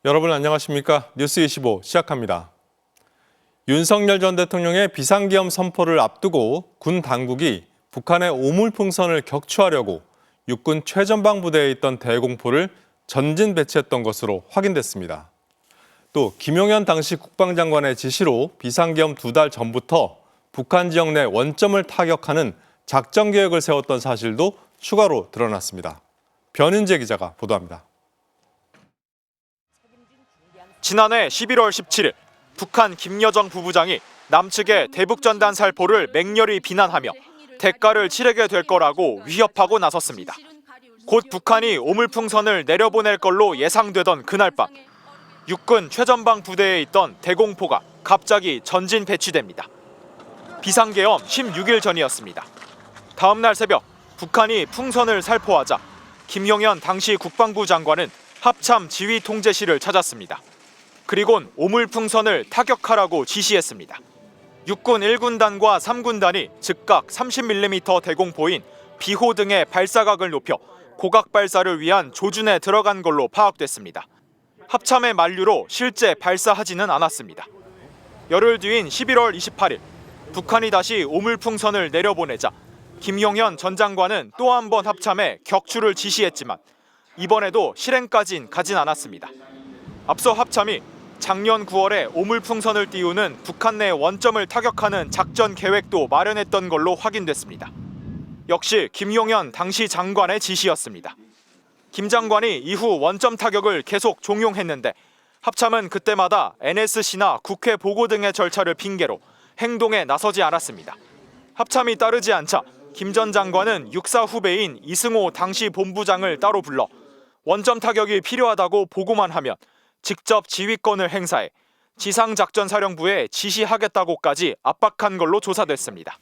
여러분 안녕하십니까? 뉴스25 시작합니다. 윤석열 전 대통령의 비상계엄 선포를 앞두고 군 당국이 북한의 오물풍선을 격추하려고 육군 최전방 부대에 있던 대공포를 전진 배치했던 것으로 확인됐습니다. 또 김용현 당시 국방장관의 지시로 비상계엄 2달 전부터 북한 지역 내 원점을 타격하는 작전 계획을 세웠던 사실도 추가로 드러났습니다. 변인재 기자가 보도합니다. 지난해 11월 17일 북한 김여정 부부장이 남측의 대북전단 살포를 맹렬히 비난하며 대가를 치르게 될 거라고 위협하고 나섰습니다. 곧 북한이 오물풍선을 내려보낼 걸로 예상되던 그날 밤, 육군 최전방 부대에 있던 대공포가 갑자기 전진 배치됩니다. 비상계엄 16일 전이었습니다. 다음 날 새벽 북한이 풍선을 살포하자 김용현 당시 국방부 장관은 합참 지휘 통제실을 찾았습니다. 그리곤 오물풍선을 타격하라고 지시했습니다. 육군 1군단과 3군단이 즉각 30mm 대공포인 비호 등의 발사각을 높여 고각 발사를 위한 조준에 들어간 걸로 파악됐습니다. 합참의 만류로 실제 발사하지는 않았습니다. 열흘 뒤인 11월 28일 북한이 다시 오물풍선을 내려보내자 김용현 전 장관은 또 한 번 합참에 격추를 지시했지만 이번에도 실행까진 가진 않았습니다. 앞서 합참이 작년 9월에 오물풍선을 띄우는 북한 내 원점을 타격하는 작전 계획도 마련했던 걸로 확인됐습니다. 역시 김용현 당시 장관의 지시였습니다. 김 장관이 이후 원점 타격을 계속 종용했는데 합참은 그때마다 NSC나 국회 보고 등의 절차를 핑계로 행동에 나서지 않았습니다. 합참이 따르지 않자 김 전 장관은 육사 후배인 이승호 당시 본부장을 따로 불러 원점 타격이 필요하다고 보고만 하면 직접 지휘권을 행사해 지상작전사령부에 지시하겠다고까지 압박한 걸로 조사됐습니다.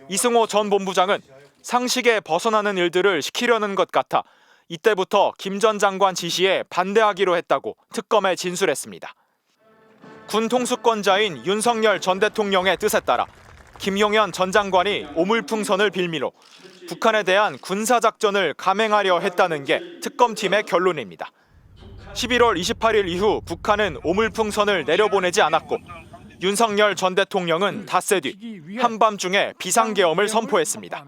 이승호 전 본부장은 상식에 벗어나는 일들을 시키려는 것 같아 이때부터 김 전 장관 지시에 반대하기로 했다고 특검에 진술했습니다. 군 통수권자인 윤석열 전 대통령의 뜻에 따라 김용현 전 장관이 오물풍선을 빌미로 북한에 대한 군사작전을 감행하려 했다는 게 특검팀의 결론입니다. 11월 28일 이후 북한은 오물풍선을 내려보내지 않았고 윤석열 전 대통령은 닷새 뒤 한밤중에 비상계엄을 선포했습니다.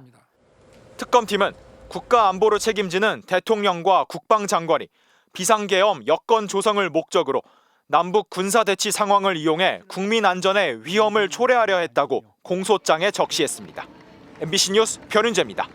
특검팀은 국가안보를 책임지는 대통령과 국방장관이 비상계엄 여건 조성을 목적으로 남북 군사대치 상황을 이용해 국민 안전에 위험을 초래하려 했다고 공소장에 적시했습니다. MBC 뉴스 변인재입니다.